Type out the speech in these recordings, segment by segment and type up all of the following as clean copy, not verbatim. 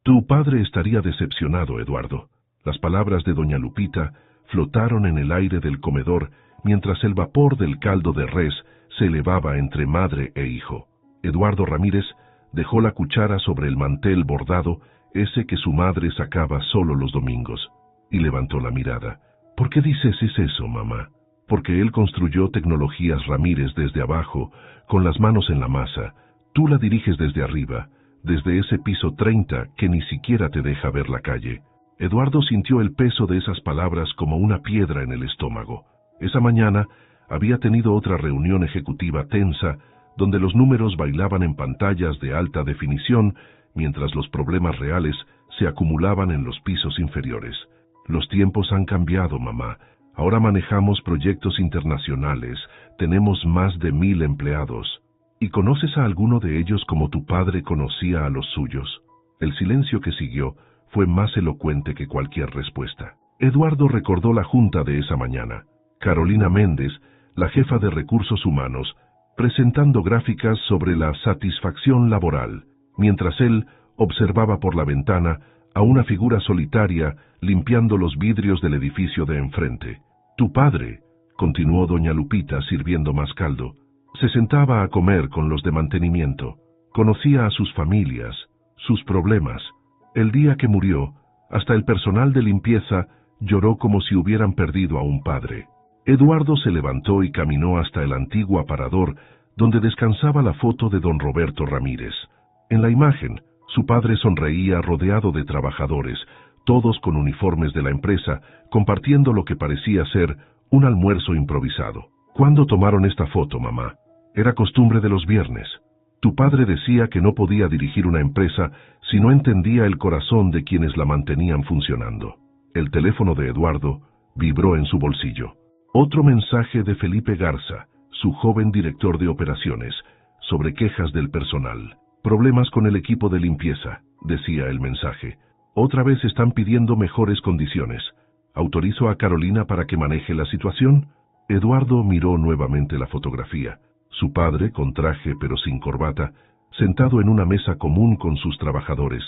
Tu padre estaría decepcionado, Eduardo. Las palabras de doña Lupita flotaron en el aire del comedor mientras el vapor del caldo de res se elevaba entre madre e hijo. Eduardo Ramírez dejó la cuchara sobre el mantel bordado, ese que su madre sacaba solo los domingos, y levantó la mirada. ¿Por qué dices eso, mamá? Porque él construyó Tecnologías Ramírez desde abajo, con las manos en la masa. Tú la diriges desde arriba, desde ese piso 30 que ni siquiera te deja ver la calle. Eduardo sintió el peso de esas palabras como una piedra en el estómago. Esa mañana había tenido otra reunión ejecutiva tensa, donde los números bailaban en pantallas de alta definición, mientras los problemas reales se acumulaban en los pisos inferiores. Los tiempos han cambiado, mamá. Ahora manejamos proyectos internacionales, tenemos más de 1000 empleados. ¿Y conoces a alguno de ellos como tu padre conocía a los suyos? El silencio que siguió fue más elocuente que cualquier respuesta. Eduardo recordó la junta de esa mañana. Carolina Méndez, la jefa de Recursos Humanos, presentando gráficas sobre la satisfacción laboral, mientras él observaba por la ventana a una figura solitaria limpiando los vidrios del edificio de enfrente. Tu padre, continuó doña Lupita sirviendo más caldo, se sentaba a comer con los de mantenimiento. Conocía a sus familias, sus problemas. El día que murió, hasta el personal de limpieza lloró como si hubieran perdido a un padre. Eduardo se levantó y caminó hasta el antiguo aparador donde descansaba la foto de don Roberto Ramírez. En la imagen, su padre sonreía rodeado de trabajadores, todos con uniformes de la empresa, compartiendo lo que parecía ser un almuerzo improvisado. ¿Cuándo tomaron esta foto, mamá? Era costumbre de los viernes. Tu padre decía que no podía dirigir una empresa si no entendía el corazón de quienes la mantenían funcionando. El teléfono de Eduardo vibró en su bolsillo. Otro mensaje de Felipe Garza, su joven director de operaciones, sobre quejas del personal. Problemas con el equipo de limpieza, decía el mensaje. Otra vez están pidiendo mejores condiciones. ¿Autorizo a Carolina para que maneje la situación? Eduardo miró nuevamente la fotografía. Su padre, con traje pero sin corbata, sentado en una mesa común con sus trabajadores.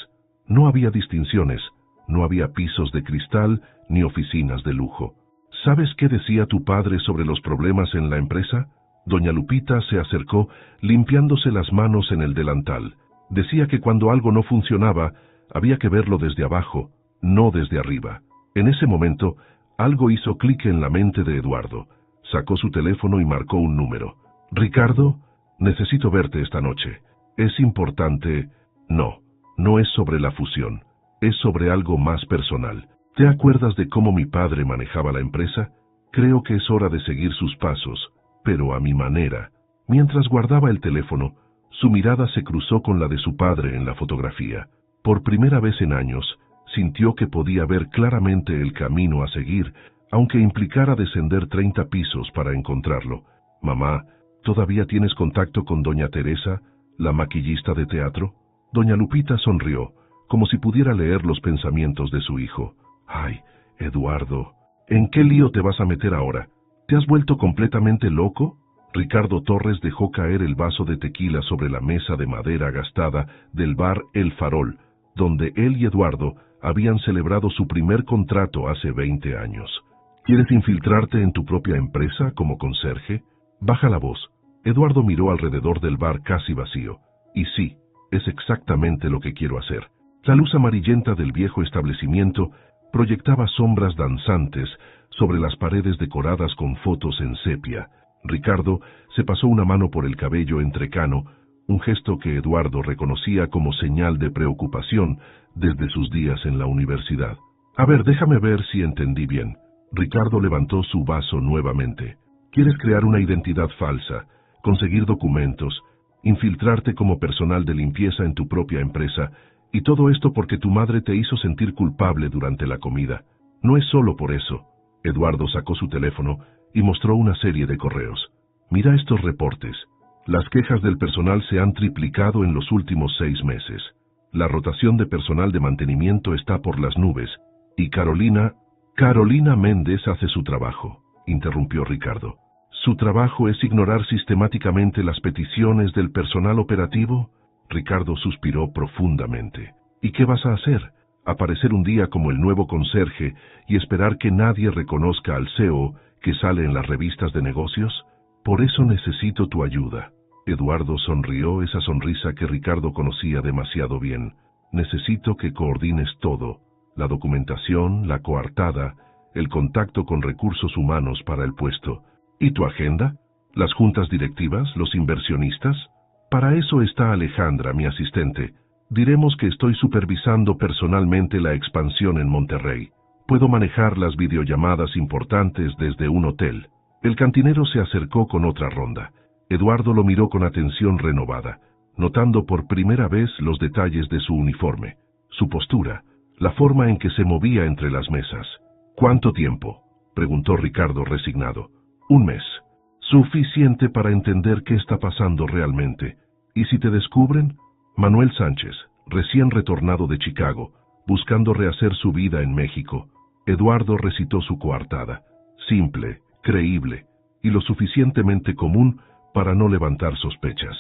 No había distinciones, no había pisos de cristal ni oficinas de lujo. ¿Sabes qué decía tu padre sobre los problemas en la empresa? Doña Lupita se acercó, limpiándose las manos en el delantal. Decía que cuando algo no funcionaba, había que verlo desde abajo, no desde arriba. En ese momento, algo hizo clic en la mente de Eduardo. Sacó su teléfono y marcó un número. «Ricardo, necesito verte esta noche. Es importante». No, no es sobre la fusión. Es sobre algo más personal. ¿Te acuerdas de cómo mi padre manejaba la empresa? Creo que es hora de seguir sus pasos, pero a mi manera. Mientras guardaba el teléfono, su mirada se cruzó con la de su padre en la fotografía. Por primera vez en años, sintió que podía ver claramente el camino a seguir, aunque implicara descender 30 pisos para encontrarlo. Mamá, ¿todavía tienes contacto con doña Teresa, la maquillista de teatro? Doña Lupita sonrió, como si pudiera leer los pensamientos de su hijo. Ay, Eduardo, ¿en qué lío te vas a meter ahora? ¿Te has vuelto completamente loco? Ricardo Torres dejó caer el vaso de tequila sobre la mesa de madera gastada del bar El Farol, donde él y Eduardo habían celebrado su primer contrato hace 20 años. ¿Quieres infiltrarte en tu propia empresa como conserje? Baja la voz. Eduardo miró alrededor del bar casi vacío. Y sí, es exactamente lo que quiero hacer. La luz amarillenta del viejo establecimiento proyectaba sombras danzantes sobre las paredes decoradas con fotos en sepia. Ricardo se pasó una mano por el cabello entrecano, un gesto que Eduardo reconocía como señal de preocupación desde sus días en la universidad. A ver, déjame ver si entendí bien. Ricardo levantó su vaso nuevamente. ¿Quieres crear una identidad falsa, conseguir documentos, infiltrarte como personal de limpieza en tu propia empresa, y todo esto porque tu madre te hizo sentir culpable durante la comida? No es solo por eso. Eduardo sacó su teléfono y mostró una serie de correos. Mira estos reportes. Las quejas del personal se han triplicado en los últimos 6 meses. La rotación de personal de mantenimiento está por las nubes. Y Carolina Méndez hace su trabajo, interrumpió Ricardo. ¿Su trabajo es ignorar sistemáticamente las peticiones del personal operativo? Ricardo suspiró profundamente. ¿Y qué vas a hacer? ¿Aparecer un día como el nuevo conserje y esperar que nadie reconozca al CEO que sale en las revistas de negocios? Por eso necesito tu ayuda. Eduardo sonrió, esa sonrisa que Ricardo conocía demasiado bien. Necesito que coordines todo: la documentación, la coartada, el contacto con recursos humanos para el puesto. ¿Y tu agenda? ¿Las juntas directivas? ¿Los inversionistas? Para eso está Alejandra, mi asistente. Diremos que estoy supervisando personalmente la expansión en Monterrey. Puedo manejar las videollamadas importantes desde un hotel. El cantinero se acercó con otra ronda. Eduardo lo miró con atención renovada, notando por primera vez los detalles de su uniforme, su postura, la forma en que se movía entre las mesas. ¿Cuánto tiempo?, preguntó Ricardo resignado. 1 mes. Suficiente para entender qué está pasando realmente. ¿Y si te descubren? Manuel Sánchez, recién retornado de Chicago, buscando rehacer su vida en México. Eduardo recitó su coartada, simple, creíble y lo suficientemente común para no levantar sospechas.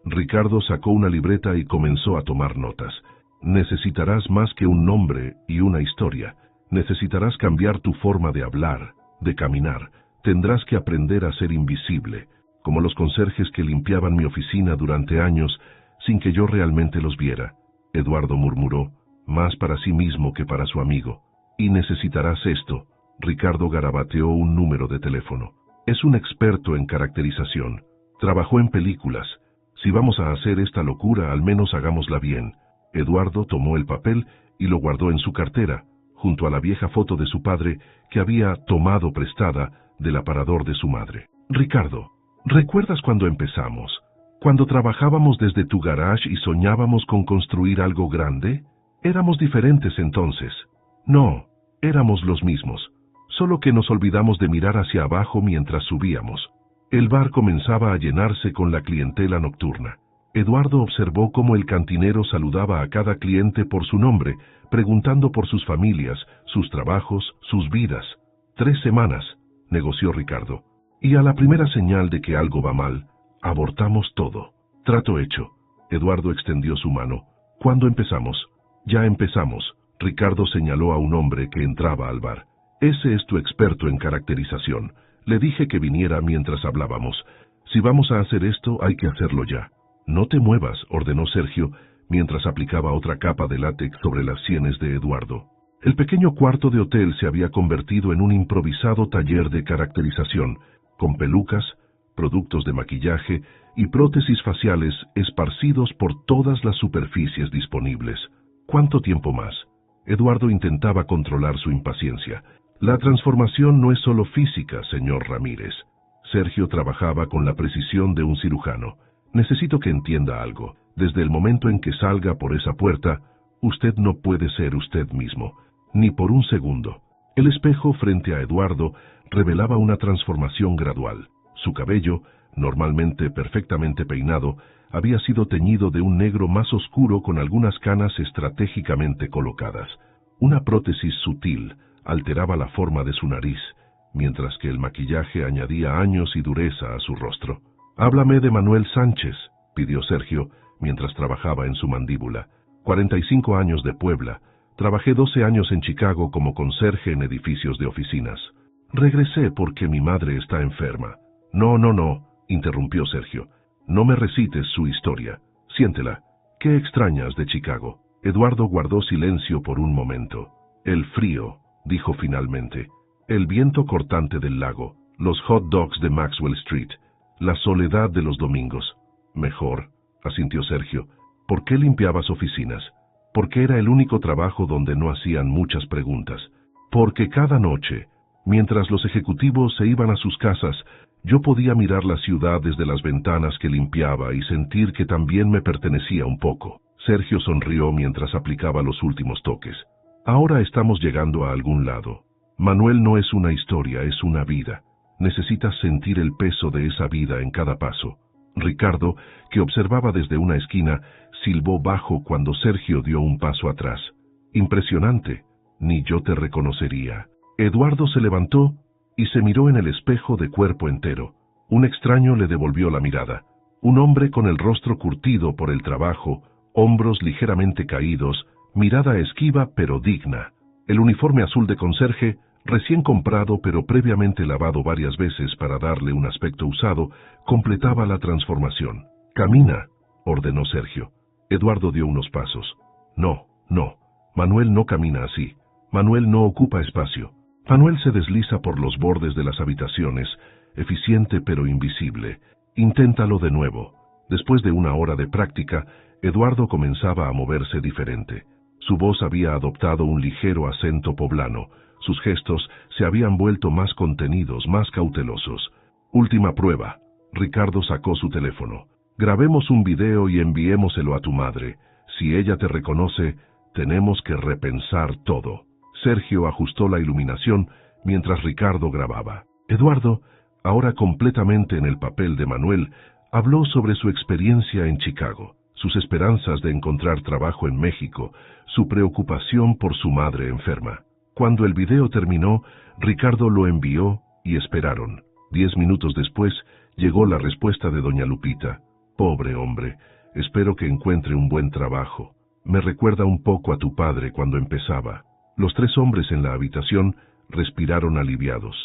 Ricardo sacó una libreta y comenzó a tomar notas. Necesitarás más que un nombre y una historia. Necesitarás cambiar tu forma de hablar, de caminar. Tendrás que aprender a ser invisible, como los conserjes que limpiaban mi oficina durante años sin que yo realmente los viera. Eduardo murmuró, más para sí mismo que para su amigo. Y necesitarás esto. Ricardo garabateó un número de teléfono. Es un experto en caracterización. Trabajó en películas. Si vamos a hacer esta locura, al menos hagámosla bien. Eduardo tomó el papel y lo guardó en su cartera, junto a la vieja foto de su padre que había tomado prestada del aparador de su madre. Ricardo, ¿recuerdas cuando empezamos? Cuando trabajábamos desde tu garage y soñábamos con construir algo grande. Éramos diferentes entonces. No, éramos los mismos, solo que nos olvidamos de mirar hacia abajo mientras subíamos. El bar comenzaba a llenarse con la clientela nocturna. Eduardo observó cómo el cantinero saludaba a cada cliente por su nombre, preguntando por sus familias, sus trabajos, sus vidas. 3 semanas, negoció Ricardo. Y a la primera señal de que algo va mal, abortamos todo. Trato hecho. Eduardo extendió su mano. ¿Cuándo empezamos? Ya empezamos. Ricardo señaló a un hombre que entraba al bar. Ese es tu experto en caracterización. Le dije que viniera mientras hablábamos. Si vamos a hacer esto, hay que hacerlo ya. No te muevas, ordenó Sergio, mientras aplicaba otra capa de látex sobre las sienes de Eduardo. El pequeño cuarto de hotel se había convertido en un improvisado taller de caracterización, con pelucas, productos de maquillaje y prótesis faciales esparcidos por todas las superficies disponibles. ¿Cuánto tiempo más? Eduardo intentaba controlar su impaciencia. La transformación no es solo física, señor Ramírez. Sergio trabajaba con la precisión de un cirujano. Necesito que entienda algo. Desde el momento en que salga por esa puerta, usted no puede ser usted mismo, ni por un segundo. El espejo frente a Eduardo revelaba una transformación gradual. Su cabello, normalmente perfectamente peinado, había sido teñido de un negro más oscuro con algunas canas estratégicamente colocadas. Una prótesis sutil alteraba la forma de su nariz, mientras que el maquillaje añadía años y dureza a su rostro. «Háblame de Manuel Sánchez», pidió Sergio, mientras trabajaba en su mandíbula. 45 años de Puebla. Trabajé 12 años en Chicago como conserje en edificios de oficinas. Regresé porque mi madre está enferma. No, interrumpió Sergio. No me recites su historia. Siéntela. ¿Qué extrañas de Chicago? Eduardo guardó silencio por un momento. El frío, dijo finalmente. El viento cortante del lago. Los hot dogs de Maxwell Street. La soledad de los domingos. Mejor, asintió Sergio. ¿Por qué limpiabas oficinas? Porque era el único trabajo donde no hacían muchas preguntas. Porque cada noche, mientras los ejecutivos se iban a sus casas, yo podía mirar la ciudad desde las ventanas que limpiaba y sentir que también me pertenecía un poco. Sergio sonrió mientras aplicaba los últimos toques. Ahora estamos llegando a algún lado. Manuel no es una historia, es una vida. Necesitas sentir el peso de esa vida en cada paso. Ricardo, que observaba desde una esquina, silbó bajo cuando Sergio dio un paso atrás. Impresionante. Ni yo te reconocería. Eduardo se levantó y se miró en el espejo de cuerpo entero. Un extraño le devolvió la mirada. Un hombre con el rostro curtido por el trabajo, hombros ligeramente caídos, mirada esquiva pero digna. El uniforme azul de conserje, recién comprado pero previamente lavado varias veces para darle un aspecto usado, completaba la transformación. «Camina», ordenó Sergio. Eduardo dio unos pasos. «No, no. Manuel no camina así. Manuel no ocupa espacio. Manuel se desliza por los bordes de las habitaciones, eficiente pero invisible. Inténtalo de nuevo». Después de una hora de práctica, Eduardo comenzaba a moverse diferente. Su voz había adoptado un ligero acento poblano. Sus gestos se habían vuelto más contenidos, más cautelosos. «Última prueba». Ricardo sacó su teléfono. «Grabemos un video y enviémoselo a tu madre. Si ella te reconoce, tenemos que repensar todo». Sergio ajustó la iluminación mientras Ricardo grababa. Eduardo, ahora completamente en el papel de Manuel, habló sobre su experiencia en Chicago, sus esperanzas de encontrar trabajo en México, su preocupación por su madre enferma. Cuando el video terminó, Ricardo lo envió y esperaron. 10 minutos después, llegó la respuesta de doña Lupita. «Pobre hombre, espero que encuentre un buen trabajo. Me recuerda un poco a tu padre cuando empezaba». Los 3 hombres en la habitación respiraron aliviados.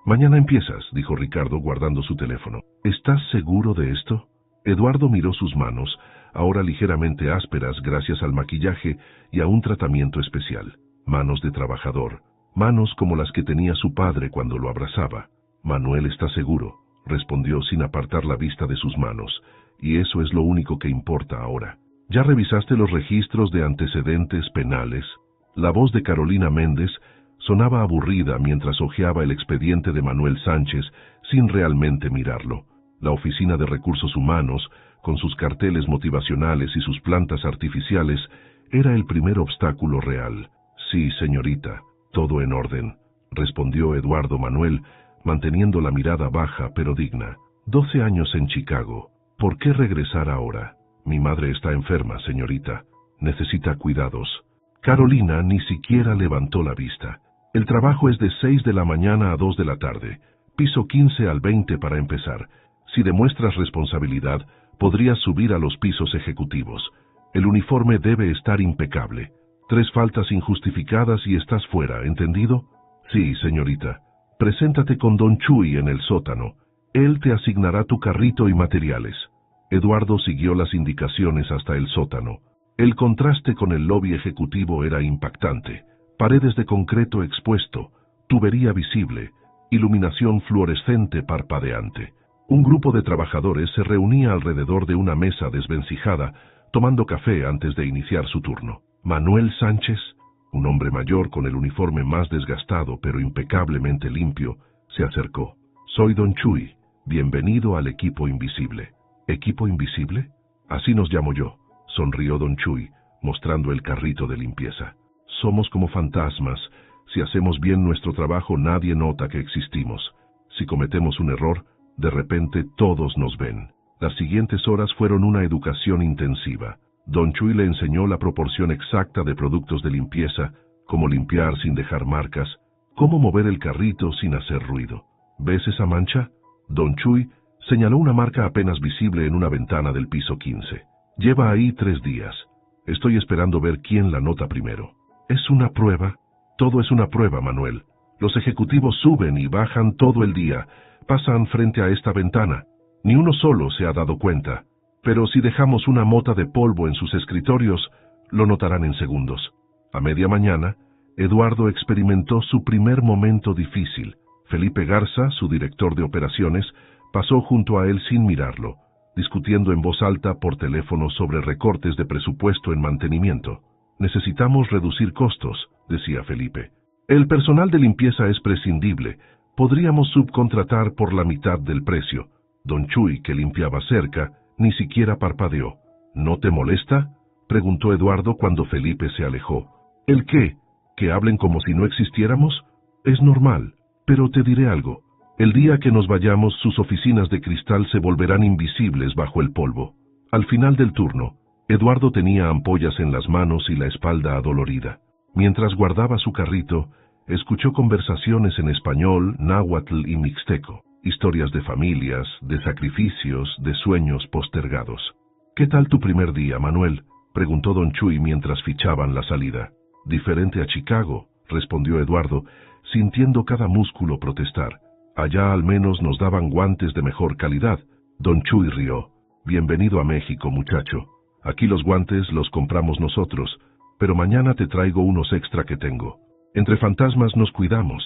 «Mañana empiezas», dijo Ricardo guardando su teléfono. «¿Estás seguro de esto?» Eduardo miró sus manos, ahora ligeramente ásperas gracias al maquillaje y a un tratamiento especial. Manos de trabajador, manos como las que tenía su padre cuando lo abrazaba. «Manuel está seguro», respondió sin apartar la vista de sus manos, «y eso es lo único que importa ahora». «¿Ya revisaste los registros de antecedentes penales?» La voz de Carolina Méndez sonaba aburrida mientras hojeaba el expediente de Manuel Sánchez sin realmente mirarlo. La Oficina de Recursos Humanos, con sus carteles motivacionales y sus plantas artificiales, era el primer obstáculo real. «Sí, señorita, todo en orden», respondió Eduardo Manuel, manteniendo la mirada baja pero digna. 12 años en Chicago. ¿Por qué regresar ahora? Mi madre está enferma, señorita. Necesita cuidados. Carolina ni siquiera levantó la vista. «El trabajo es de 6 de la mañana a 2 de la tarde. Piso 15 al 20 para empezar. Si demuestras responsabilidad, podrías subir a los pisos ejecutivos. El uniforme debe estar impecable. 3 faltas injustificadas y estás fuera, ¿entendido?» «Sí, señorita. Preséntate con don Chuy en el sótano. Él te asignará tu carrito y materiales». Eduardo siguió las indicaciones hasta el sótano. El contraste con el lobby ejecutivo era impactante. Paredes de concreto expuesto, tubería visible, iluminación fluorescente parpadeante. Un grupo de trabajadores se reunía alrededor de una mesa desvencijada, tomando café antes de iniciar su turno. Manuel Sánchez, un hombre mayor con el uniforme más desgastado pero impecablemente limpio, se acercó. «Soy don Chuy. Bienvenido al equipo invisible». «¿Equipo invisible?» «Así nos llamo yo», sonrió don Chuy, mostrando el carrito de limpieza. «Somos como fantasmas. Si hacemos bien nuestro trabajo, nadie nota que existimos. Si cometemos un error, de repente todos nos ven». Las siguientes horas fueron una educación intensiva. Don Chuy le enseñó la proporción exacta de productos de limpieza, cómo limpiar sin dejar marcas, cómo mover el carrito sin hacer ruido. «¿Ves esa mancha?» Don Chuy señaló una marca apenas visible en una ventana del piso 15. «Lleva ahí 3 días. Estoy esperando ver quién la nota primero». «¿Es una prueba?» «Todo es una prueba, Manuel. Los ejecutivos suben y bajan todo el día, pasan frente a esta ventana. Ni uno solo se ha dado cuenta. Pero si dejamos una mota de polvo en sus escritorios, lo notarán en segundos». A media mañana, Eduardo experimentó su primer momento difícil. Felipe Garza, su director de operaciones, pasó junto a él sin mirarlo, discutiendo en voz alta por teléfono sobre recortes de presupuesto en mantenimiento. «Necesitamos reducir costos», decía Felipe. «El personal de limpieza es prescindible. Podríamos subcontratar por la mitad del precio». Don Chuy, que limpiaba cerca, ni siquiera parpadeó. «¿No te molesta?», preguntó Eduardo cuando Felipe se alejó. «¿El qué? ¿Que hablen como si no existiéramos? Es normal, pero te diré algo. El día que nos vayamos, sus oficinas de cristal se volverán invisibles bajo el polvo». Al final del turno, Eduardo tenía ampollas en las manos y la espalda adolorida. Mientras guardaba su carrito, escuchó conversaciones en español, náhuatl y mixteco, historias de familias, de sacrificios, de sueños postergados. «¿Qué tal tu primer día, Manuel?», preguntó don Chuy mientras fichaban la salida. Diferente a Chicago, respondió Eduardo, sintiendo cada músculo protestar. Allá al menos nos daban guantes de mejor calidad. Don Chuy rió. Bienvenido a México, muchacho. Aquí los guantes los compramos nosotros, pero mañana te traigo unos extra que tengo. Entre fantasmas nos cuidamos.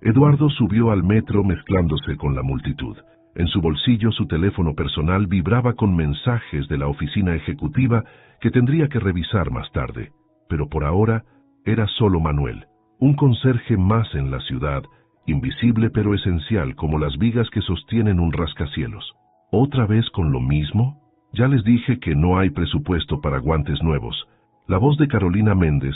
Eduardo subió al metro mezclándose con la multitud. En su bolsillo su teléfono personal vibraba con mensajes de la oficina ejecutiva que tendría que revisar más tarde. Pero por ahora era solo Manuel, un conserje más en la ciudad, invisible pero esencial como las vigas que sostienen un rascacielos. ¿Otra vez con lo mismo? Ya les dije que no hay presupuesto para guantes nuevos. La voz de Carolina Méndez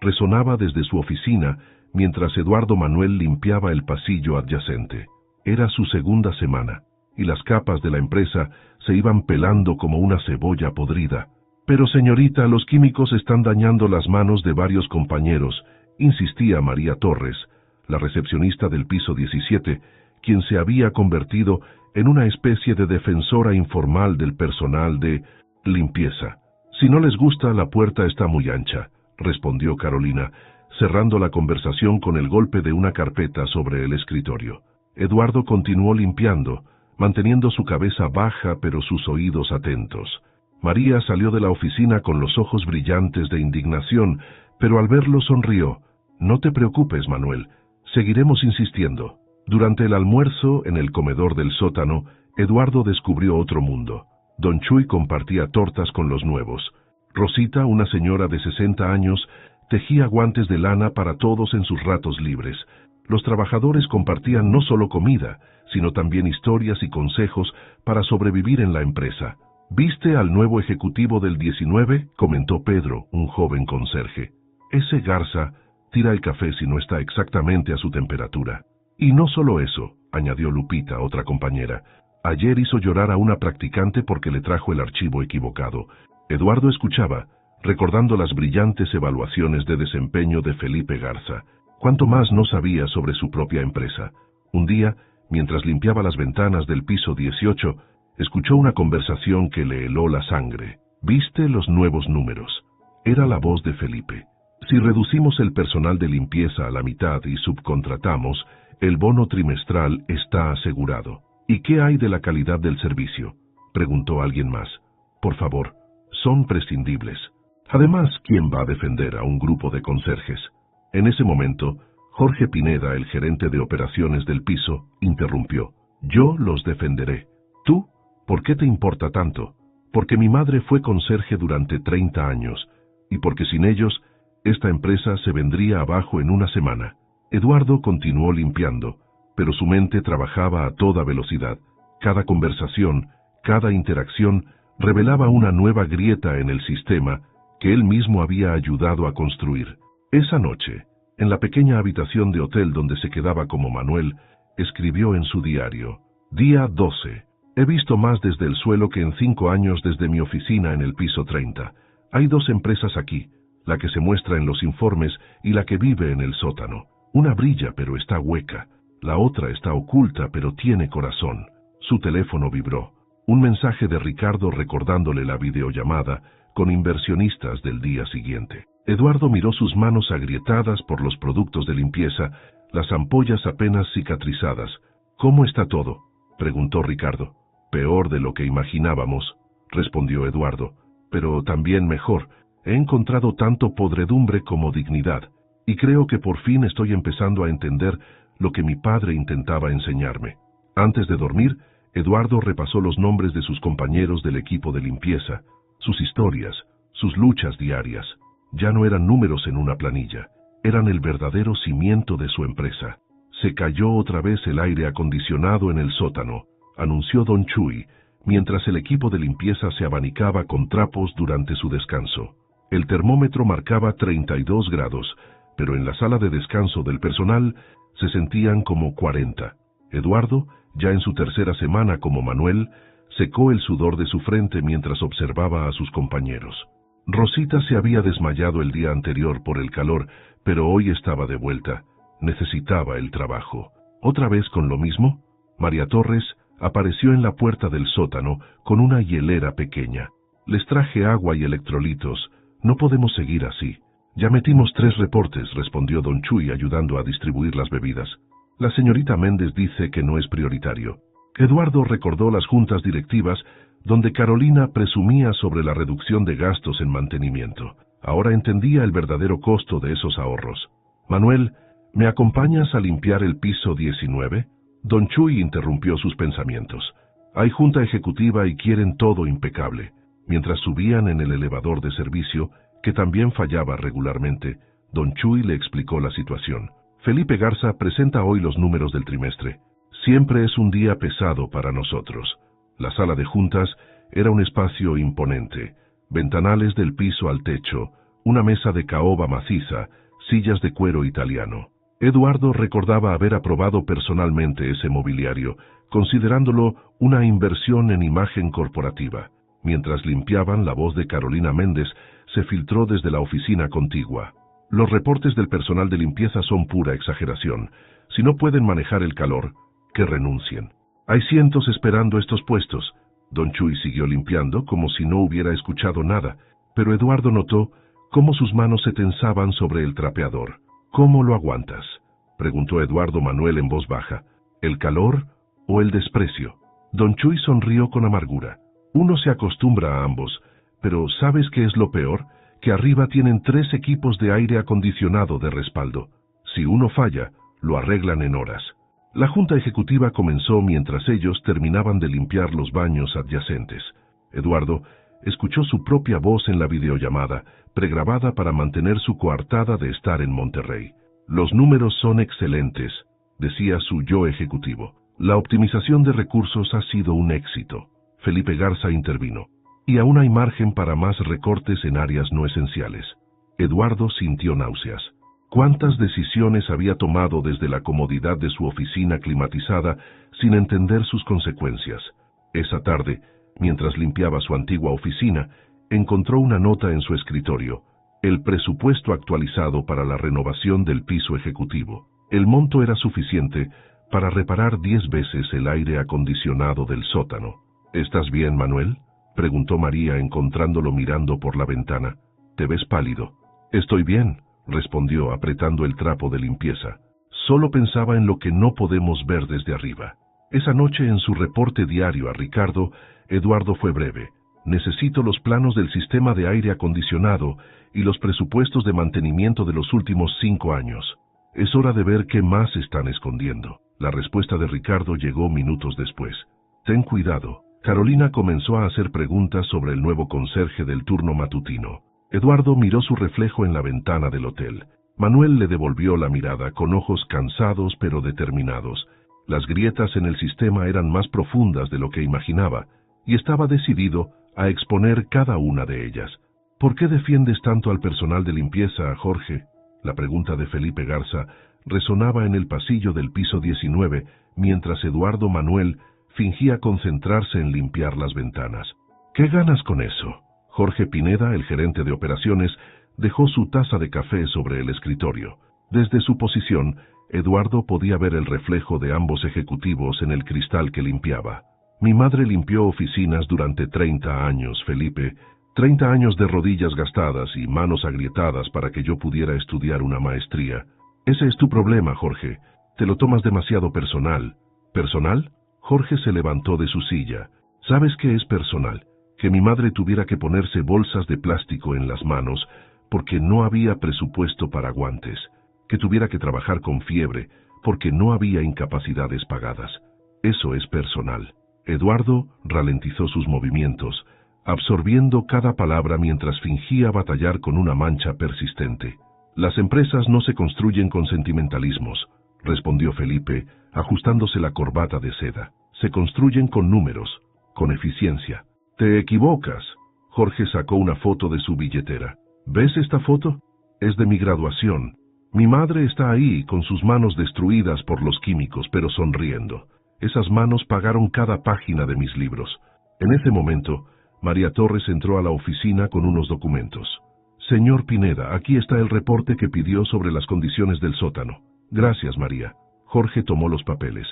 resonaba desde su oficina mientras Eduardo Manuel limpiaba el pasillo adyacente. Era su segunda semana, y las capas de la empresa se iban pelando como una cebolla podrida. Pero señorita, los químicos están dañando las manos de varios compañeros, insistía María Torres, la recepcionista del piso 17, quien se había convertido en una especie de defensora informal del personal de limpieza. Si no les gusta, la puerta está muy ancha, respondió Carolina, cerrando la conversación con el golpe de una carpeta sobre el escritorio. Eduardo continuó limpiando, manteniendo su cabeza baja pero sus oídos atentos. María salió de la oficina con los ojos brillantes de indignación, pero al verlo sonrió. No te preocupes, Manuel, seguiremos insistiendo. Durante el almuerzo, en el comedor del sótano, Eduardo descubrió otro mundo. Don Chuy compartía tortas con los nuevos. Rosita, una señora de 60 años, tejía guantes de lana para todos en sus ratos libres. Los trabajadores compartían no solo comida, sino también historias y consejos para sobrevivir en la empresa. ¿Viste al nuevo ejecutivo del 19? Comentó Pedro, un joven conserje. Ese Garza tira el café si no está exactamente a su temperatura. Y no solo eso, añadió Lupita, otra compañera. Ayer hizo llorar a una practicante porque le trajo el archivo equivocado. Eduardo escuchaba, recordando las brillantes evaluaciones de desempeño de Felipe Garza. Cuánto más no sabía sobre su propia empresa. Un día, mientras limpiaba las ventanas del piso 18, escuchó una conversación que le heló la sangre. ¿Viste los nuevos números? Era la voz de Felipe. Si reducimos el personal de limpieza a la mitad y subcontratamos, el bono trimestral está asegurado. ¿Y qué hay de la calidad del servicio?, preguntó alguien más. Por favor, son prescindibles. Además, ¿quién va a defender a un grupo de conserjes? En ese momento, Jorge Pineda, el gerente de operaciones del piso, interrumpió. Yo los defenderé. ¿Tú? ¿Por qué te importa tanto? Porque mi madre fue conserje durante 30 años, y porque sin ellos, esta empresa se vendría abajo en una semana. Eduardo continuó limpiando, pero su mente trabajaba a toda velocidad. Cada conversación, cada interacción, revelaba una nueva grieta en el sistema que él mismo había ayudado a construir. Esa noche, en la pequeña habitación de hotel donde se quedaba como Manuel, escribió en su diario: Día 12. He visto más desde el suelo que en 5 años desde mi oficina en el piso 30. Hay 2 empresas aquí, la que se muestra en los informes y la que vive en el sótano. Una brilla pero está hueca, la otra está oculta pero tiene corazón. Su teléfono vibró. Un mensaje de Ricardo recordándole la videollamada con inversionistas del día siguiente. Eduardo miró sus manos agrietadas por los productos de limpieza, las ampollas apenas cicatrizadas. ¿Cómo está todo?, preguntó Ricardo. Peor de lo que imaginábamos, respondió Eduardo, pero también mejor. He encontrado tanto podredumbre como dignidad, y creo que por fin estoy empezando a entender lo que mi padre intentaba enseñarme. Antes de dormir, Eduardo repasó los nombres de sus compañeros del equipo de limpieza, sus historias, sus luchas diarias. Ya no eran números en una planilla, eran el verdadero cimiento de su empresa. Se cayó otra vez el aire acondicionado en el sótano, anunció don Chuy, mientras el equipo de limpieza se abanicaba con trapos durante su descanso. El termómetro marcaba 32 grados, pero en la sala de descanso del personal se sentían como 40. Eduardo, ya en su tercera semana como Manuel, secó el sudor de su frente mientras observaba a sus compañeros. Rosita se había desmayado el día anterior por el calor, pero hoy estaba de vuelta. Necesitaba el trabajo. ¿Otra vez con lo mismo? María Torres apareció en la puerta del sótano con una hielera pequeña. Les traje agua y electrolitos. No podemos seguir así. Ya metimos 3 reportes, respondió don Chuy ayudando a distribuir las bebidas. La señorita Méndez dice que no es prioritario. Eduardo recordó las juntas directivas donde Carolina presumía sobre la reducción de gastos en mantenimiento. Ahora entendía el verdadero costo de esos ahorros. Manuel, ¿me acompañas a limpiar el piso 19? Don Chuy interrumpió sus pensamientos. Hay junta ejecutiva y quieren todo impecable. Mientras subían en el elevador de servicio, que también fallaba regularmente, don Chuy le explicó la situación. Felipe Garza presenta hoy los números del trimestre. Siempre es un día pesado para nosotros. La sala de juntas era un espacio imponente. Ventanales del piso al techo, una mesa de caoba maciza, sillas de cuero italiano. Eduardo recordaba haber aprobado personalmente ese mobiliario, considerándolo una inversión en imagen corporativa. Mientras limpiaban, la voz de Carolina Méndez se filtró desde la oficina contigua. Los reportes del personal de limpieza son pura exageración. Si no pueden manejar el calor, que renuncien. Hay cientos esperando estos puestos. Don Chuy siguió limpiando como si no hubiera escuchado nada, pero Eduardo notó cómo sus manos se tensaban sobre el trapeador. ¿Cómo lo aguantas?, preguntó Eduardo Manuel en voz baja. ¿El calor o el desprecio? Don Chuy sonrió con amargura. Uno se acostumbra a ambos, pero ¿sabes qué es lo peor? Que arriba tienen 3 equipos de aire acondicionado de respaldo. Si uno falla, lo arreglan en horas. La junta ejecutiva comenzó mientras ellos terminaban de limpiar los baños adyacentes. Eduardo escuchó su propia voz en la videollamada, pregrabada para mantener su coartada de estar en Monterrey. Los números son excelentes, decía su yo ejecutivo. La optimización de recursos ha sido un éxito. Felipe Garza intervino. Y aún hay margen para más recortes en áreas no esenciales. Eduardo sintió náuseas. ¿Cuántas decisiones había tomado desde la comodidad de su oficina climatizada sin entender sus consecuencias? Esa tarde, mientras limpiaba su antigua oficina, encontró una nota en su escritorio. El presupuesto actualizado para la renovación del piso ejecutivo. El monto era suficiente para reparar 10 veces el aire acondicionado del sótano. ¿Estás bien, Manuel?, preguntó María encontrándolo mirando por la ventana. Te ves pálido. Estoy bien, respondió apretando el trapo de limpieza. Solo pensaba en lo que no podemos ver desde arriba. Esa noche en su reporte diario a Ricardo, Eduardo fue breve. Necesito los planos del sistema de aire acondicionado y los presupuestos de mantenimiento de los últimos 5 años. Es hora de ver qué más están escondiendo. La respuesta de Ricardo llegó minutos después. Ten cuidado. Carolina comenzó a hacer preguntas sobre el nuevo conserje del turno matutino. Eduardo miró su reflejo en la ventana del hotel. Manuel le devolvió la mirada con ojos cansados pero determinados. Las grietas en el sistema eran más profundas de lo que imaginaba, y estaba decidido a exponer cada una de ellas. ¿Por qué defiendes tanto al personal de limpieza, Jorge? La pregunta de Felipe Garza resonaba en el pasillo del piso 19, mientras Eduardo Manuel fingía concentrarse en limpiar las ventanas. ¿Qué ganas con eso? Jorge Pineda, el gerente de operaciones, dejó su taza de café sobre el escritorio. Desde su posición, Eduardo podía ver el reflejo de ambos ejecutivos en el cristal que limpiaba. Mi madre limpió oficinas durante 30 años, Felipe. 30 años de rodillas gastadas y manos agrietadas para que yo pudiera estudiar una maestría. Ese es tu problema, Jorge. Te lo tomas demasiado personal. ¿Personal? Jorge se levantó de su silla. ¿Sabes qué es personal? Que mi madre tuviera que ponerse bolsas de plástico en las manos porque no había presupuesto para guantes. Que tuviera que trabajar con fiebre porque no había incapacidades pagadas. Eso es personal. Eduardo ralentizó sus movimientos, absorbiendo cada palabra mientras fingía batallar con una mancha persistente. Las empresas no se construyen con sentimentalismos, respondió Felipe, ajustándose la corbata de seda. Se construyen con números, con eficiencia. Te equivocas. Jorge sacó una foto de su billetera. ¿Ves esta foto? Es de mi graduación. Mi madre está ahí, con sus manos destruidas por los químicos, pero sonriendo. Esas manos pagaron cada página de mis libros. En ese momento, María Torres entró a la oficina con unos documentos. Señor Pineda, aquí está el reporte que pidió sobre las condiciones del sótano. Gracias, María. Jorge tomó los papeles.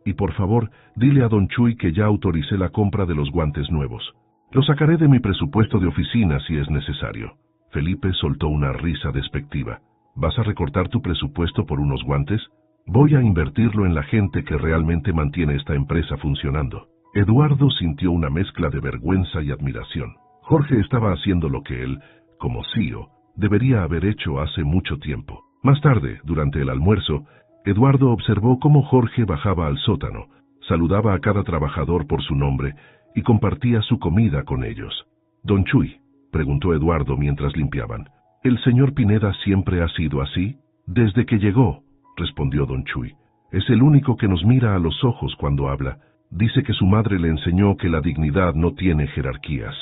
Y por favor, dile a don Chuy que ya autoricé la compra de los guantes nuevos. Lo sacaré de mi presupuesto de oficina si es necesario. Felipe soltó una risa despectiva. ¿Vas a recortar tu presupuesto por unos guantes? Voy a invertirlo en la gente que realmente mantiene esta empresa funcionando. Eduardo sintió una mezcla de vergüenza y admiración. Jorge estaba haciendo lo que él, como CEO, debería haber hecho hace mucho tiempo. Más tarde, durante el almuerzo, Eduardo observó cómo Jorge bajaba al sótano, saludaba a cada trabajador por su nombre y compartía su comida con ellos. «Don Chuy», preguntó Eduardo mientras limpiaban, «¿el señor Pineda siempre ha sido así?» «Desde que llegó», respondió don Chuy. «Es el único que nos mira a los ojos cuando habla. Dice que su madre le enseñó que la dignidad no tiene jerarquías».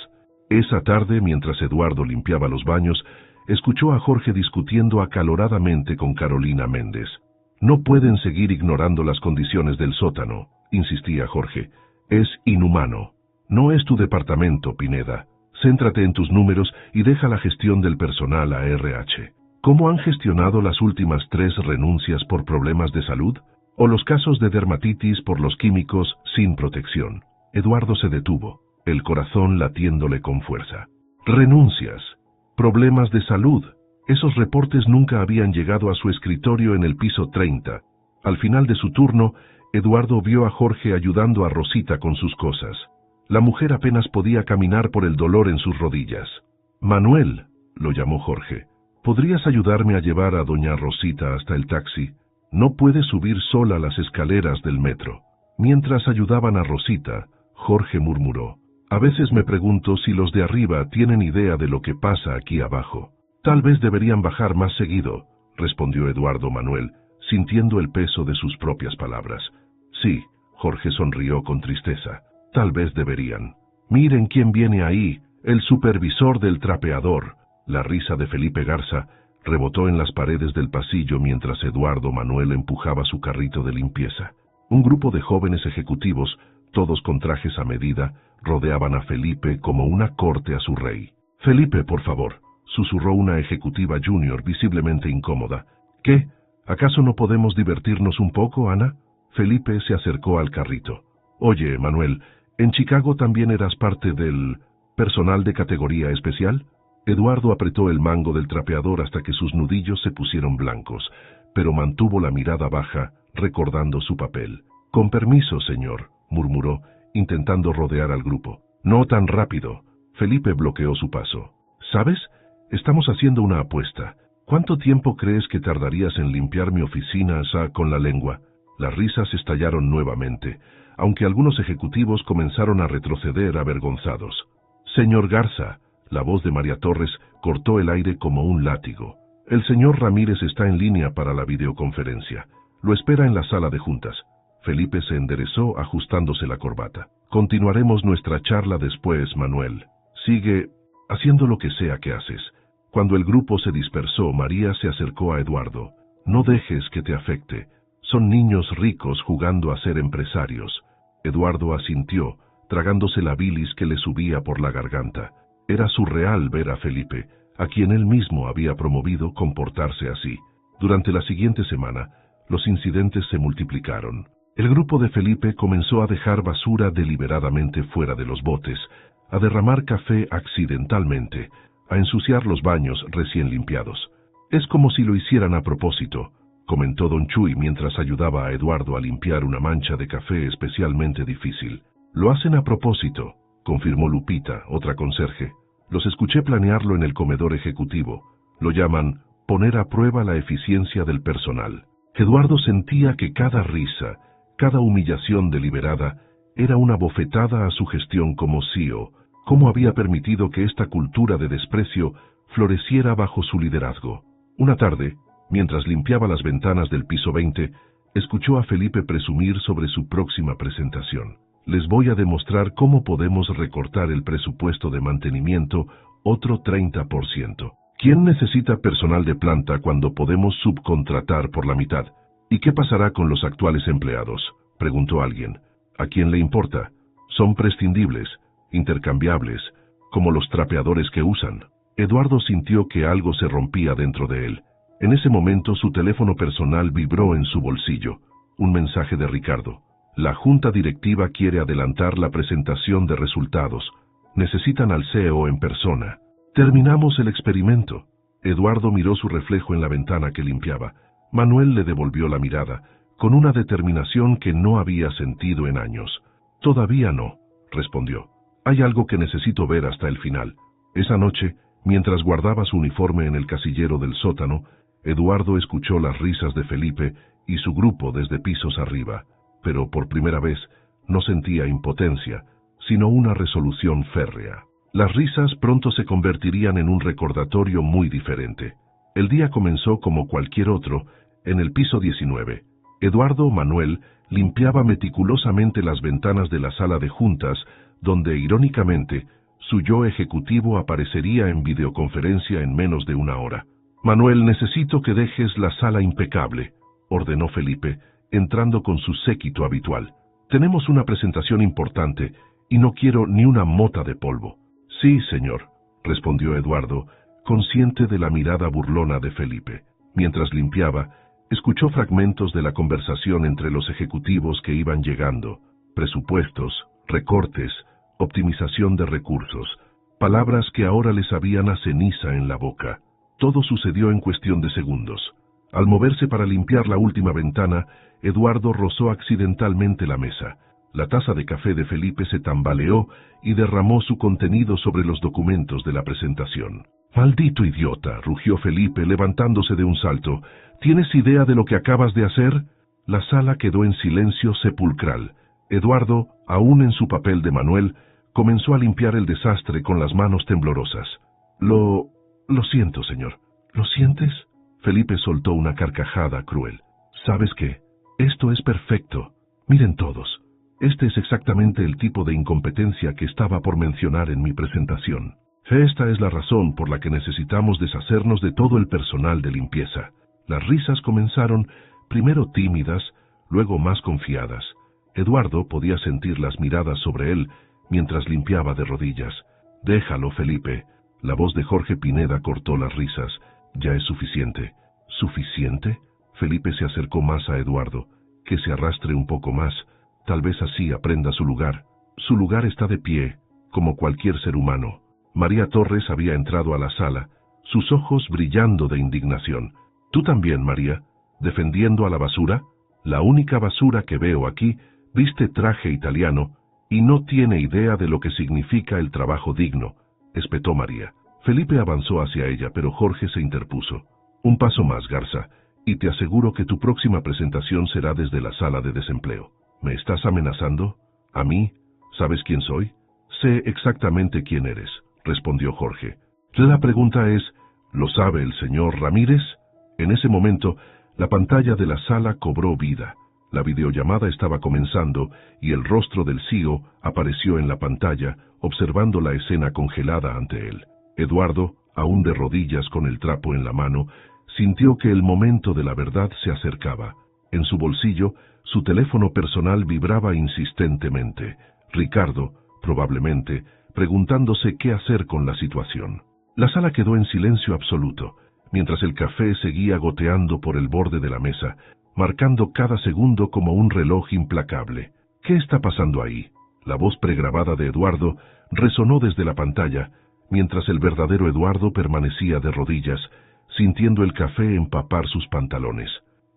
Esa tarde, mientras Eduardo limpiaba los baños, escuchó a Jorge discutiendo acaloradamente con Carolina Méndez. «No pueden seguir ignorando las condiciones del sótano», insistía Jorge. «Es inhumano. No es tu departamento, Pineda. Céntrate en tus números y deja la gestión del personal a RH. ¿Cómo han gestionado las últimas 3 renuncias por problemas de salud? ¿O los casos de dermatitis por los químicos sin protección?» Eduardo se detuvo, el corazón latiéndole con fuerza. «Renuncias. Problemas de salud». Esos reportes nunca habían llegado a su escritorio en el piso 30. Al final de su turno, Eduardo vio a Jorge ayudando a Rosita con sus cosas. La mujer apenas podía caminar por el dolor en sus rodillas. «Manuel», lo llamó Jorge, «¿podrías ayudarme a llevar a doña Rosita hasta el taxi? No puede subir sola las escaleras del metro». Mientras ayudaban a Rosita, Jorge murmuró: «A veces me pregunto si los de arriba tienen idea de lo que pasa aquí abajo». «Tal vez deberían bajar más seguido», respondió Eduardo Manuel, sintiendo el peso de sus propias palabras. «Sí», Jorge sonrió con tristeza, «tal vez deberían. Miren quién viene ahí, el supervisor del trapeador». La risa de Felipe Garza rebotó en las paredes del pasillo mientras Eduardo Manuel empujaba su carrito de limpieza. Un grupo de jóvenes ejecutivos, todos con trajes a medida, rodeaban a Felipe como una corte a su rey. «Felipe, por favor», susurró una ejecutiva junior visiblemente incómoda. «¿Qué? ¿Acaso no podemos divertirnos un poco, Ana?» Felipe se acercó al carrito. «Oye, Manuel, ¿en Chicago también eras parte del personal de categoría especial?» Eduardo apretó el mango del trapeador hasta que sus nudillos se pusieron blancos, pero mantuvo la mirada baja, recordando su papel. «Con permiso, señor», murmuró, intentando rodear al grupo. «No tan rápido». Felipe bloqueó su paso. «¿Sabes? Estamos haciendo una apuesta. ¿Cuánto tiempo crees que tardarías en limpiar mi oficina, con la lengua?» Las risas estallaron nuevamente, aunque algunos ejecutivos comenzaron a retroceder avergonzados. «Señor Garza», la voz de María Torres cortó el aire como un látigo. «El señor Ramírez está en línea para la videoconferencia. Lo espera en la sala de juntas». Felipe se enderezó ajustándose la corbata. «Continuaremos nuestra charla después, Manuel. Sigue haciendo lo que sea que haces». Cuando el grupo se dispersó, María se acercó a Eduardo. «No dejes que te afecte. Son niños ricos jugando a ser empresarios». Eduardo asintió, tragándose la bilis que le subía por la garganta. Era surreal ver a Felipe, a quien él mismo había promovido, comportarse así. Durante la siguiente semana, los incidentes se multiplicaron. El grupo de Felipe comenzó a dejar basura deliberadamente fuera de los botes, a derramar café accidentalmente, a ensuciar los baños recién limpiados. «Es como si lo hicieran a propósito», comentó don Chuy mientras ayudaba a Eduardo a limpiar una mancha de café especialmente difícil. «Lo hacen a propósito», confirmó Lupita, otra conserje. «Los escuché planearlo en el comedor ejecutivo. Lo llaman poner a prueba la eficiencia del personal». Eduardo sentía que cada risa, cada humillación deliberada, era una bofetada a su gestión como CEO. ¿Cómo había permitido que esta cultura de desprecio floreciera bajo su liderazgo? Una tarde, mientras limpiaba las ventanas del piso 20, escuchó a Felipe presumir sobre su próxima presentación. «Les voy a demostrar cómo podemos recortar el presupuesto de mantenimiento otro 30%. ¿Quién necesita personal de planta cuando podemos subcontratar por la mitad? ¿Y qué pasará con los actuales empleados?», preguntó alguien. «¿A quién le importa? Son prescindibles, intercambiables, como los trapeadores que usan». Eduardo sintió que algo se rompía dentro de él. En ese momento su teléfono personal vibró en su bolsillo. Un mensaje de Ricardo. «La junta directiva quiere adelantar la presentación de resultados». Necesitan al CEO en persona. Terminamos el experimento. Eduardo miró su reflejo en la ventana que limpiaba. Manuel le devolvió la mirada, con una determinación que no había sentido en años. Todavía no, respondió. Hay algo que necesito ver hasta el final. Esa noche, mientras guardaba su uniforme en el casillero del sótano, Eduardo escuchó las risas de Felipe y su grupo desde pisos arriba, pero por primera vez no sentía impotencia, sino una resolución férrea. Las risas pronto se convertirían en un recordatorio muy diferente. El día comenzó como cualquier otro, en el piso 19. Eduardo Manuel limpiaba meticulosamente las ventanas de la sala de juntas, donde, irónicamente, su yo ejecutivo aparecería en videoconferencia en menos de una hora. Manuel, necesito que dejes la sala impecable, ordenó Felipe, entrando con su séquito habitual. Tenemos una presentación importante y no quiero ni una mota de polvo. Sí, señor, respondió Eduardo, consciente de la mirada burlona de Felipe. Mientras limpiaba, escuchó fragmentos de la conversación entre los ejecutivos que iban llegando: presupuestos, recortes, optimización de recursos, palabras que ahora le sabían a ceniza en la boca. Todo sucedió en cuestión de segundos. Al moverse para limpiar la última ventana, Eduardo rozó accidentalmente la mesa. La taza de café de Felipe se tambaleó y derramó su contenido sobre los documentos de la presentación. «Maldito idiota», rugió Felipe, levantándose de un salto. «¿Tienes idea de lo que acabas de hacer?» La sala quedó en silencio sepulcral. Eduardo, aún en su papel de Manuel, comenzó a limpiar el desastre con las manos temblorosas. Lo siento, señor». «¿Lo sientes?» Felipe soltó una carcajada cruel. «¿Sabes qué? Esto es perfecto. Miren todos. Este es exactamente el tipo de incompetencia que estaba por mencionar en mi presentación. Esta es la razón por la que necesitamos deshacernos de todo el personal de limpieza». Las risas comenzaron, primero tímidas, luego más confiadas. Eduardo podía sentir las miradas sobre él mientras limpiaba de rodillas. «Déjalo, Felipe». La voz de Jorge Pineda cortó las risas. «Ya es suficiente». «¿Suficiente?» Felipe se acercó más a Eduardo. «Que se arrastre un poco más. Tal vez así aprenda su lugar». Su lugar está de pie, como cualquier ser humano. María Torres había entrado a la sala, sus ojos brillando de indignación. «¿Tú también, María? ¿Defendiendo a la basura? La única basura que veo aquí viste traje italiano y no tiene idea de lo que significa el trabajo digno», espetó María. Felipe avanzó hacia ella, pero Jorge se interpuso. «Un paso más, Garza, y te aseguro que tu próxima presentación será desde la sala de desempleo». «¿Me estás amenazando? ¿A mí? ¿Sabes quién soy?» «Sé exactamente quién eres», respondió Jorge. «La pregunta es, ¿lo sabe el señor Ramírez?» En ese momento, la pantalla de la sala cobró vida. La videollamada estaba comenzando y el rostro del CEO apareció en la pantalla, observando la escena congelada ante él. Eduardo, aún de rodillas con el trapo en la mano, sintió que el momento de la verdad se acercaba. En su bolsillo, su teléfono personal vibraba insistentemente. Ricardo, probablemente, preguntándose qué hacer con la situación. La sala quedó en silencio absoluto, mientras el café seguía goteando por el borde de la mesa, marcando cada segundo como un reloj implacable. «¿Qué está pasando ahí?» La voz pregrabada de Eduardo resonó desde la pantalla, mientras el verdadero Eduardo permanecía de rodillas, sintiendo el café empapar sus pantalones.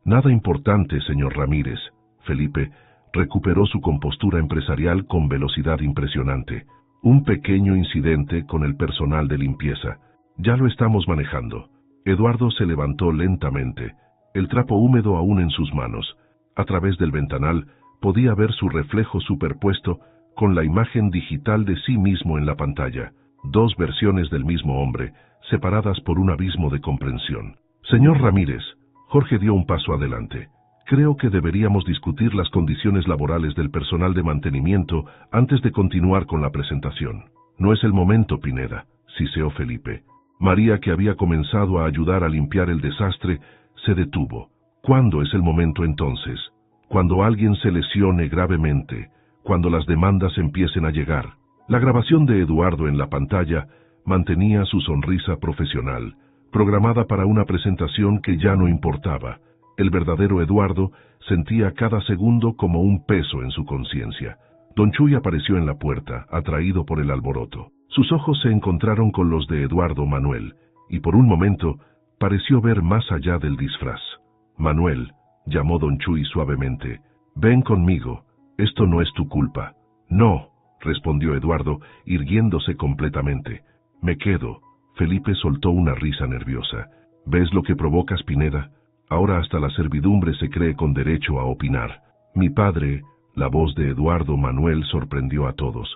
«Nada importante, señor Ramírez». Felipe recuperó su compostura empresarial con velocidad impresionante. «Un pequeño incidente con el personal de limpieza. Ya lo estamos manejando». Eduardo se levantó lentamente, el trapo húmedo aún en sus manos. A través del ventanal podía ver su reflejo superpuesto con la imagen digital de sí mismo en la pantalla. Dos versiones del mismo hombre, separadas por un abismo de comprensión. «Señor Ramírez», Jorge dio un paso adelante. «Creo que deberíamos discutir las condiciones laborales del personal de mantenimiento antes de continuar con la presentación». «No es el momento, Pineda», siseó Felipe. María, que había comenzado a ayudar a limpiar el desastre, se detuvo. «¿Cuándo es el momento entonces?» «Cuando alguien se lesione gravemente, cuando las demandas empiecen a llegar». La grabación de Eduardo en la pantalla mantenía su sonrisa profesional, programada para una presentación que ya no importaba. El verdadero Eduardo sentía cada segundo como un peso en su conciencia. Don Chuy apareció en la puerta, atraído por el alboroto. Sus ojos se encontraron con los de Eduardo Manuel, y por un momento pareció ver más allá del disfraz. «Manuel», llamó don Chuy suavemente, «ven conmigo, esto no es tu culpa». «No», respondió Eduardo, irguiéndose completamente. «Me quedo». Felipe soltó una risa nerviosa. «¿Ves lo que provocas, Pineda? Ahora hasta la servidumbre se cree con derecho a opinar». «Mi padre», la voz de Eduardo Manuel sorprendió a todos.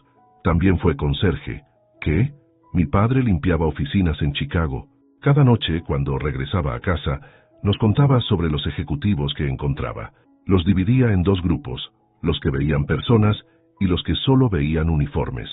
«También fue conserje». «¿Qué?» «Mi padre limpiaba oficinas en Chicago. Cada noche, cuando regresaba a casa, nos contaba sobre los ejecutivos que encontraba. Los dividía en dos grupos, los que veían personas y los que solo veían uniformes.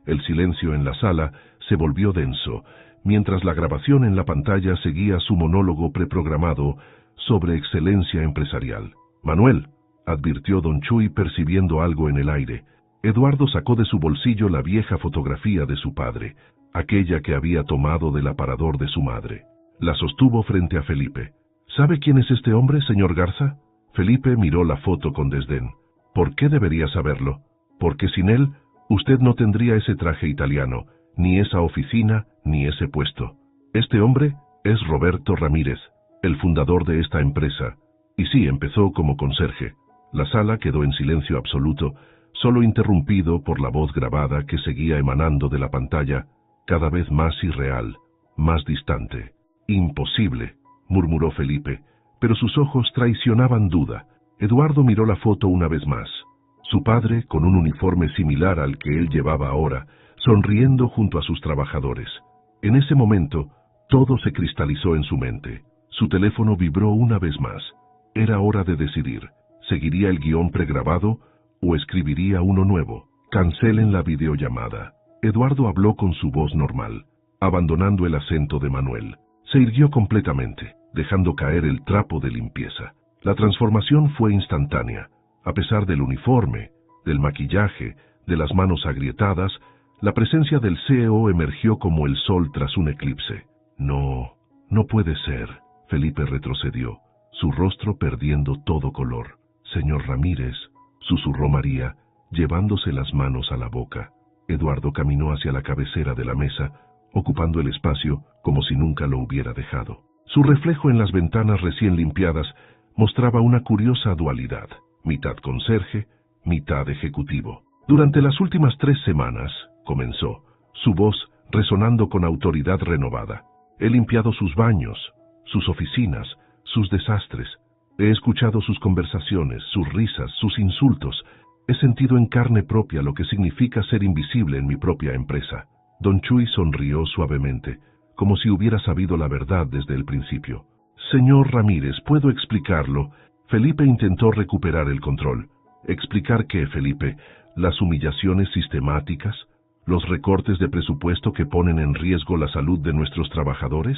El silencio en la sala se volvió denso, mientras la grabación en la pantalla seguía su monólogo preprogramado sobre excelencia empresarial. «Manuel», advirtió don Chuy percibiendo algo en el aire. Eduardo sacó de su bolsillo la vieja fotografía de su padre, aquella que había tomado del aparador de su madre. La sostuvo frente a Felipe. «¿Sabe quién es este hombre, señor Garza?» Felipe miró la foto con desdén. «¿Por qué debería saberlo? Porque sin él, usted no tendría ese traje italiano, ni esa oficina, ni ese puesto. Este hombre es Roberto Ramírez, el fundador de esta empresa. Y sí, empezó como conserje». La sala quedó en silencio absoluto, solo interrumpido por la voz grabada que seguía emanando de la pantalla, cada vez más irreal, más distante. «Imposible», murmuró Felipe, pero sus ojos traicionaban duda. Eduardo miró la foto una vez más. Su padre, con un uniforme similar al que él llevaba ahora, sonriendo junto a sus trabajadores. En ese momento, todo se cristalizó en su mente. Su teléfono vibró una vez más. Era hora de decidir. ¿Seguiría el guión pregrabado o escribiría uno nuevo? «Cancelen la videollamada». Eduardo habló con su voz normal, abandonando el acento de Manuel. Se irguió completamente, dejando caer el trapo de limpieza. La transformación fue instantánea. A pesar del uniforme, del maquillaje, de las manos agrietadas, la presencia del CEO emergió como el sol tras un eclipse. «No, no puede ser». Felipe retrocedió, su rostro perdiendo todo color. «Señor Ramírez», susurró María, llevándose las manos a la boca. Eduardo caminó hacia la cabecera de la mesa, ocupando el espacio como si nunca lo hubiera dejado. Su reflejo en las ventanas recién limpiadas mostraba una curiosa dualidad, mitad conserje, mitad ejecutivo. «Durante las últimas 3 semanas», comenzó, su voz resonando con autoridad renovada, «he limpiado sus baños, sus oficinas, sus desastres. He escuchado sus conversaciones, sus risas, sus insultos. He sentido en carne propia lo que significa ser invisible en mi propia empresa». Don Chuy sonrió suavemente, como si hubiera sabido la verdad desde el principio. «Señor Ramírez, ¿puedo explicarlo?» Felipe intentó recuperar el control. «¿Explicar qué, Felipe? ¿Las humillaciones sistemáticas? ¿Los recortes de presupuesto que ponen en riesgo la salud de nuestros trabajadores?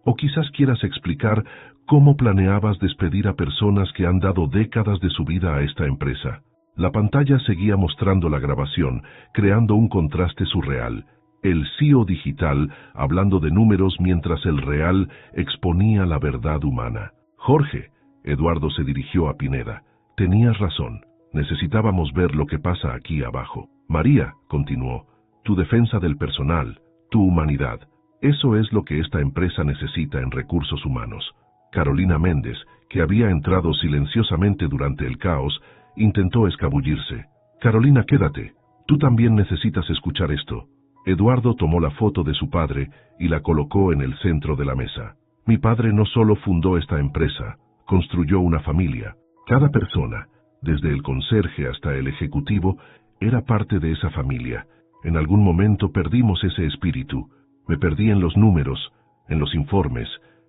¿O quizás quieras explicar cómo planeabas despedir a personas que han dado décadas de su vida a esta empresa?» La pantalla seguía mostrando la grabación, creando un contraste surreal. El CEO digital hablando de números mientras el real exponía la verdad humana. «Jorge», Eduardo se dirigió a Pineda, «tenías razón. Necesitábamos ver lo que pasa aquí abajo». «María», continuó, «tu defensa del personal, tu humanidad. Eso es lo que esta empresa necesita en recursos humanos». Carolina Méndez, que había entrado silenciosamente durante el caos, intentó escabullirse. «Carolina, quédate. Tú también necesitas escuchar esto». Eduardo tomó la foto de su padre y la colocó en el centro de la mesa. «Mi padre no solo fundó esta empresa, construyó una familia. Cada persona, desde el conserje hasta el ejecutivo, era parte de esa familia. En algún momento perdimos ese espíritu. Me perdí en los números, en los informes,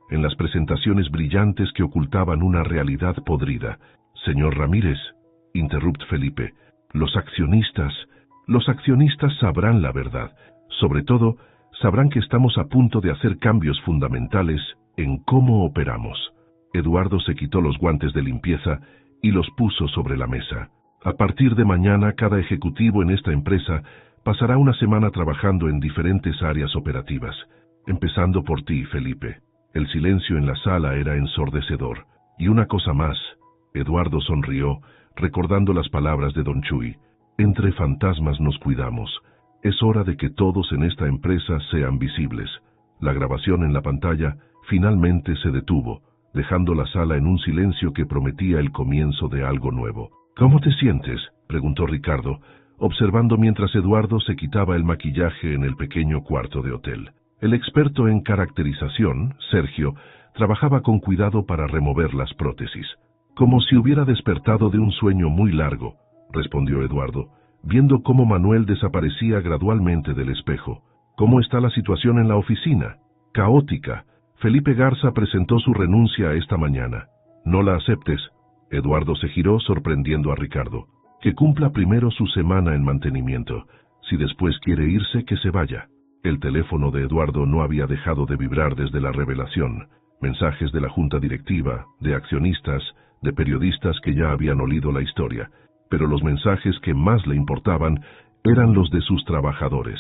en las presentaciones brillantes que ocultaban una realidad podrida». «Señor Ramírez», interrumpió Felipe, los accionistas sabrán la verdad. Sobre todo, sabrán que estamos a punto de hacer cambios fundamentales en cómo operamos». Eduardo se quitó los guantes de limpieza y los puso sobre la mesa. «A partir de mañana, cada ejecutivo en esta empresa pasará una semana trabajando en diferentes áreas operativas, empezando por ti, Felipe». El silencio en la sala era ensordecedor. «Y una cosa más», Eduardo sonrió, recordando las palabras de don Chuy, Entre fantasmas nos cuidamos. Es hora de que todos en esta empresa sean visibles. La grabación en la pantalla finalmente se detuvo, dejando la sala en un silencio que prometía el comienzo de algo nuevo. ¿Cómo te sientes?, preguntó Ricardo, observando mientras Eduardo se quitaba el maquillaje en el pequeño cuarto de hotel. El experto en caracterización, Sergio, trabajaba con cuidado para remover las prótesis. Como si hubiera despertado de un sueño muy largo, respondió Eduardo, viendo cómo Manuel desaparecía gradualmente del espejo. ¿Cómo está la situación en la oficina? Caótica. Felipe Garza presentó su renuncia esta mañana. No la aceptes. Eduardo se giró sorprendiendo a Ricardo. Que cumpla primero su semana en mantenimiento. Si después quiere irse, que se vaya. El teléfono de Eduardo no había dejado de vibrar desde la revelación. Mensajes de la junta directiva, de accionistas, de periodistas que ya habían olido la historia. Pero los mensajes que más le importaban eran los de sus trabajadores.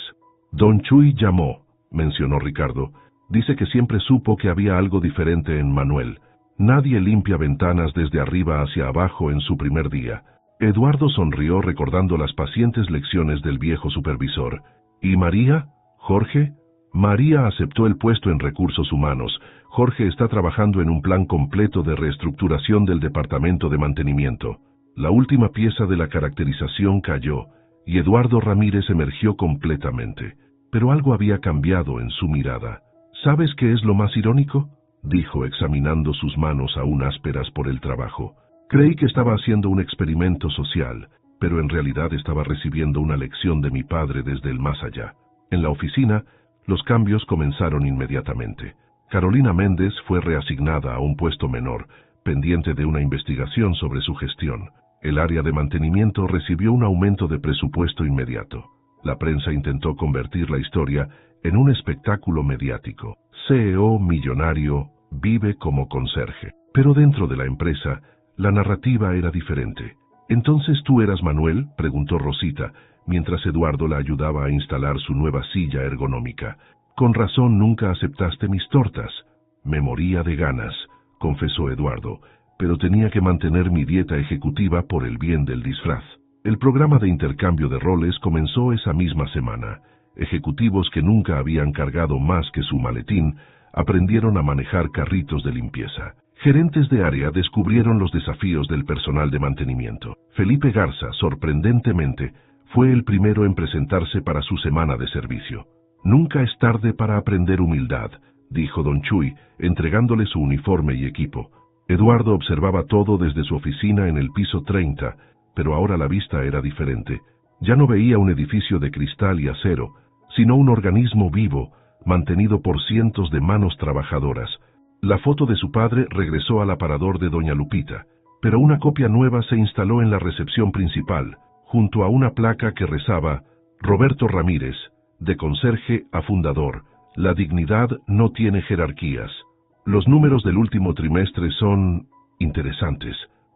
Don Chuy llamó, mencionó Ricardo. Dice que siempre supo que había algo diferente en Manuel. Nadie limpia ventanas desde arriba hacia abajo en su primer día. Eduardo sonrió recordando las pacientes lecciones del viejo supervisor. ¿Y María? ¿Jorge? María aceptó el puesto en recursos humanos. Jorge está trabajando en un plan completo de reestructuración del departamento de mantenimiento. La última pieza de la caracterización cayó, y Eduardo Ramírez emergió completamente. Pero algo había cambiado en su mirada. ¿Sabes qué es lo más irónico?, dijo examinando sus manos aún ásperas por el trabajo. Creí que estaba haciendo un experimento social, pero en realidad estaba recibiendo una lección de mi padre desde el más allá. En la oficina, los cambios comenzaron inmediatamente. Carolina Méndez fue reasignada a un puesto menor, pendiente de una investigación sobre su gestión. El área de mantenimiento recibió un aumento de presupuesto inmediato. La prensa intentó convertir la historia en un espectáculo mediático. CEO millonario vive como conserje. Pero dentro de la empresa, la narrativa era diferente. ¿Entonces tú eras Manuel?, preguntó Rosita, mientras Eduardo la ayudaba a instalar su nueva silla ergonómica. Con razón nunca aceptaste mis tortas. Me moría de ganas, confesó Eduardo, pero tenía que mantener mi dieta ejecutiva por el bien del disfraz. El programa de intercambio de roles comenzó esa misma semana. Ejecutivos que nunca habían cargado más que su maletín aprendieron a manejar carritos de limpieza. Gerentes de área descubrieron los desafíos del personal de mantenimiento. Felipe Garza, sorprendentemente, fue el primero en presentarse para su semana de servicio. Nunca es tarde para aprender humildad, dijo don Chuy, entregándole su uniforme y equipo. Eduardo observaba todo desde su oficina en el piso 30, pero ahora la vista era diferente. Ya no veía un edificio de cristal y acero, sino un organismo vivo, mantenido por cientos de manos trabajadoras. La foto de su padre regresó al aparador de doña Lupita, pero una copia nueva se instaló en la recepción principal, junto a una placa que rezaba: Roberto Ramírez, de conserje a fundador, la dignidad no tiene jerarquías. Los números del último trimestre son interesantes,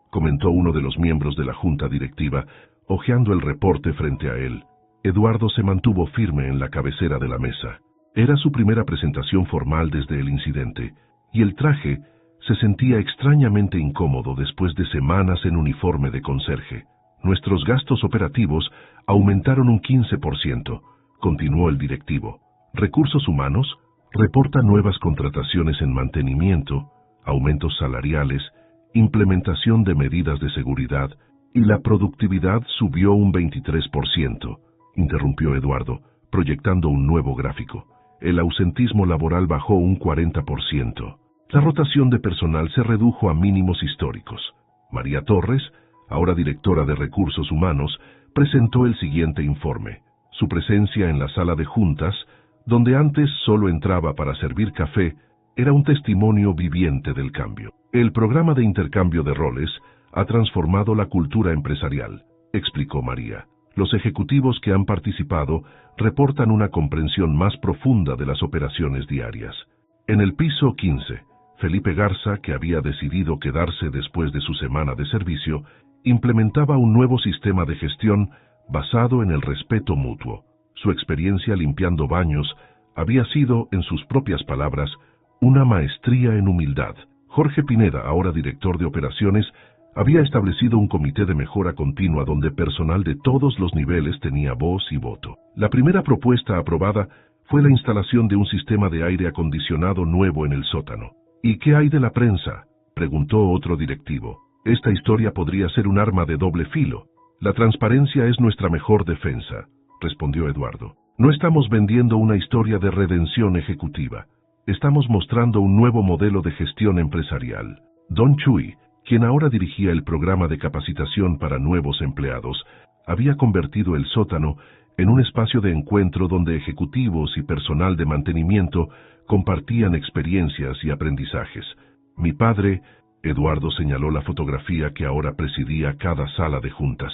comentó uno de los miembros de la junta directiva, hojeando el reporte frente a él. Eduardo se mantuvo firme en la cabecera de la mesa. Era su primera presentación formal desde el incidente, y el traje se sentía extrañamente incómodo después de semanas en uniforme de conserje. Nuestros gastos operativos aumentaron un 15%, continuó el directivo. Recursos humanos reporta nuevas contrataciones en mantenimiento, aumentos salariales, implementación de medidas de seguridad, y la productividad subió un 23%, interrumpió Eduardo, proyectando un nuevo gráfico. El ausentismo laboral bajó un 40%. La rotación de personal se redujo a mínimos históricos. María Torres, ahora directora de Recursos Humanos, presentó el siguiente informe. Su presencia en la sala de juntas, donde antes solo entraba para servir café, era un testimonio viviente del cambio. El programa de intercambio de roles ha transformado la cultura empresarial, explicó María. Los ejecutivos que han participado reportan una comprensión más profunda de las operaciones diarias. En el piso 15, Felipe Garza, que había decidido quedarse después de su semana de servicio, implementaba un nuevo sistema de gestión basado en el respeto mutuo. Su experiencia limpiando baños había sido, en sus propias palabras, una maestría en humildad. Jorge Pineda, ahora director de operaciones, Había establecido un comité de mejora continua donde personal de todos los niveles tenía voz y voto. La primera propuesta aprobada fue la instalación de un sistema de aire acondicionado nuevo en el sótano. ¿Y qué hay de la prensa?, preguntó otro directivo. Esta historia podría ser un arma de doble filo. La transparencia es nuestra mejor defensa, respondió Eduardo. No estamos vendiendo una historia de redención ejecutiva. Estamos mostrando un nuevo modelo de gestión empresarial. Don Chui, quien ahora dirigía el programa de capacitación para nuevos empleados, había convertido el sótano en un espacio de encuentro donde ejecutivos y personal de mantenimiento compartían experiencias y aprendizajes. Mi padre, Eduardo señaló la fotografía que ahora presidía cada sala de juntas,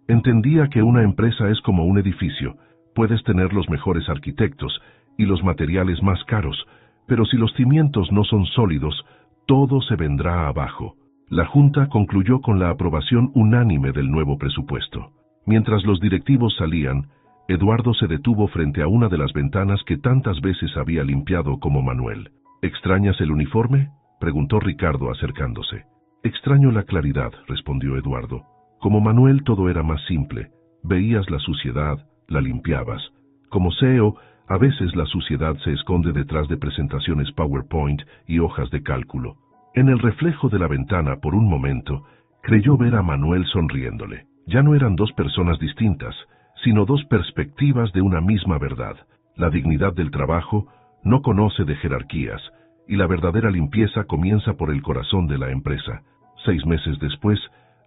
entendía que una empresa es como un edificio. Puedes tener los mejores arquitectos y los materiales más caros, pero si los cimientos no son sólidos, todo se vendrá abajo. La Junta concluyó con la aprobación unánime del nuevo presupuesto. Mientras los directivos salían, Eduardo se detuvo frente a una de las ventanas que tantas veces había limpiado como Manuel. ¿Extrañas el uniforme?, preguntó Ricardo acercándose. Extraño la claridad, respondió Eduardo. Como Manuel todo era más simple. Veías la suciedad, la limpiabas. Como CEO, a veces la suciedad se esconde detrás de presentaciones PowerPoint y hojas de cálculo. En el reflejo de la ventana, por un momento, creyó ver a Manuel sonriéndole. Ya no eran dos personas distintas, sino dos perspectivas de una misma verdad. La dignidad del trabajo no conoce de jerarquías, y la verdadera limpieza comienza por el corazón de la empresa. 6 meses después,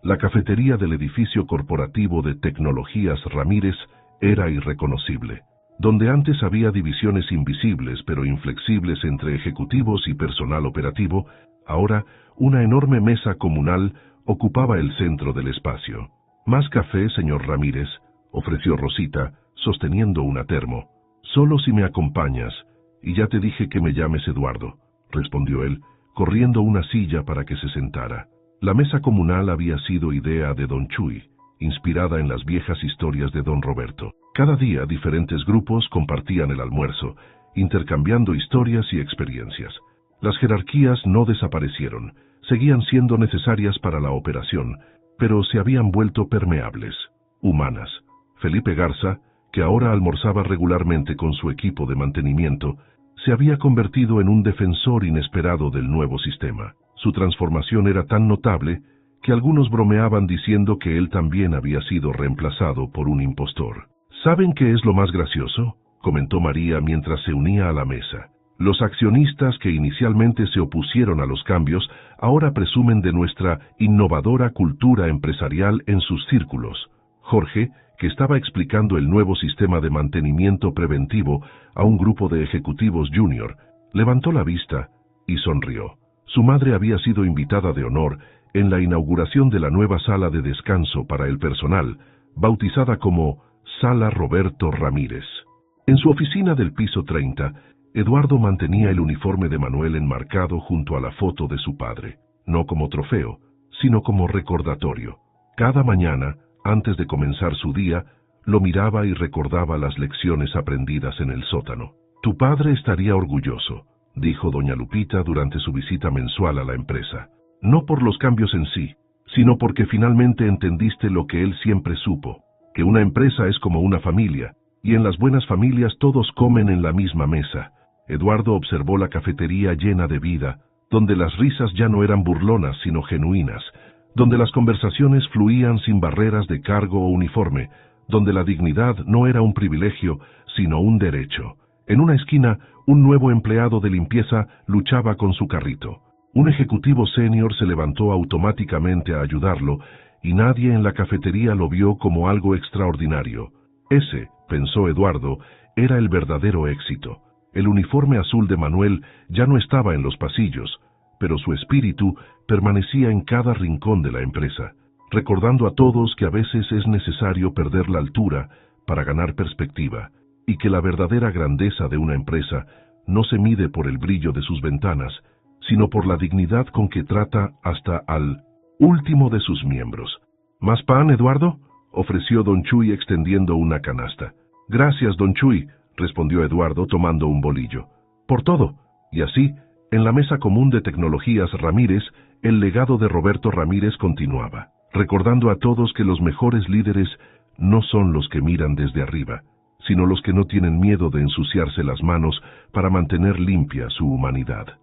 la cafetería del edificio corporativo de Tecnologías Ramírez era irreconocible. Donde antes había divisiones invisibles pero inflexibles entre ejecutivos y personal operativo, ahora una enorme mesa comunal ocupaba el centro del espacio. «Más café, señor Ramírez», ofreció Rosita, sosteniendo una termo. «Solo si me acompañas, y ya te dije que me llames Eduardo», respondió él, corriendo una silla para que se sentara. La mesa comunal había sido idea de Don Chui, inspirada en las viejas historias de Don Roberto. Cada día diferentes grupos compartían el almuerzo, intercambiando historias y experiencias. Las jerarquías no desaparecieron, seguían siendo necesarias para la operación, pero se habían vuelto permeables, humanas. Felipe Garza, que ahora almorzaba regularmente con su equipo de mantenimiento, se había convertido en un defensor inesperado del nuevo sistema. Su transformación era tan notable que algunos bromeaban diciendo que él también había sido reemplazado por un impostor. ¿Saben qué es lo más gracioso?, comentó María mientras se unía a la mesa. Los accionistas que inicialmente se opusieron a los cambios ahora presumen de nuestra innovadora cultura empresarial en sus círculos. Jorge, que estaba explicando el nuevo sistema de mantenimiento preventivo a un grupo de ejecutivos junior, levantó la vista y sonrió. Su madre había sido invitada de honor en la inauguración de la nueva sala de descanso para el personal, bautizada como Sala Roberto Ramírez. En su oficina del piso 30, Eduardo mantenía el uniforme de Manuel enmarcado junto a la foto de su padre, no como trofeo, sino como recordatorio. Cada mañana, antes de comenzar su día, lo miraba y recordaba las lecciones aprendidas en el sótano. «Tu padre estaría orgulloso», dijo doña Lupita durante su visita mensual a la empresa. «No por los cambios en sí, sino porque finalmente entendiste lo que él siempre supo, que una empresa es como una familia, y en las buenas familias todos comen en la misma mesa». Eduardo observó la cafetería llena de vida, donde las risas ya no eran burlonas sino genuinas, donde las conversaciones fluían sin barreras de cargo o uniforme, donde la dignidad no era un privilegio, sino un derecho. En una esquina, un nuevo empleado de limpieza luchaba con su carrito. Un ejecutivo senior se levantó automáticamente a ayudarlo, y nadie en la cafetería lo vio como algo extraordinario. Ese, pensó Eduardo, era el verdadero éxito. El uniforme azul de Manuel ya no estaba en los pasillos, pero su espíritu permanecía en cada rincón de la empresa, recordando a todos que a veces es necesario perder la altura para ganar perspectiva, y que la verdadera grandeza de una empresa no se mide por el brillo de sus ventanas, sino por la dignidad con que trata hasta al último de sus miembros. ¿Más pan, Eduardo?, ofreció don Chui extendiendo una canasta. «Gracias, don Chui», respondió Eduardo tomando un bolillo. «Por todo». Y así, En la mesa común de tecnologías Ramírez, el legado de Roberto Ramírez continuaba, recordando a todos que los mejores líderes no son los que miran desde arriba, sino los que no tienen miedo de ensuciarse las manos para mantener limpia su humanidad.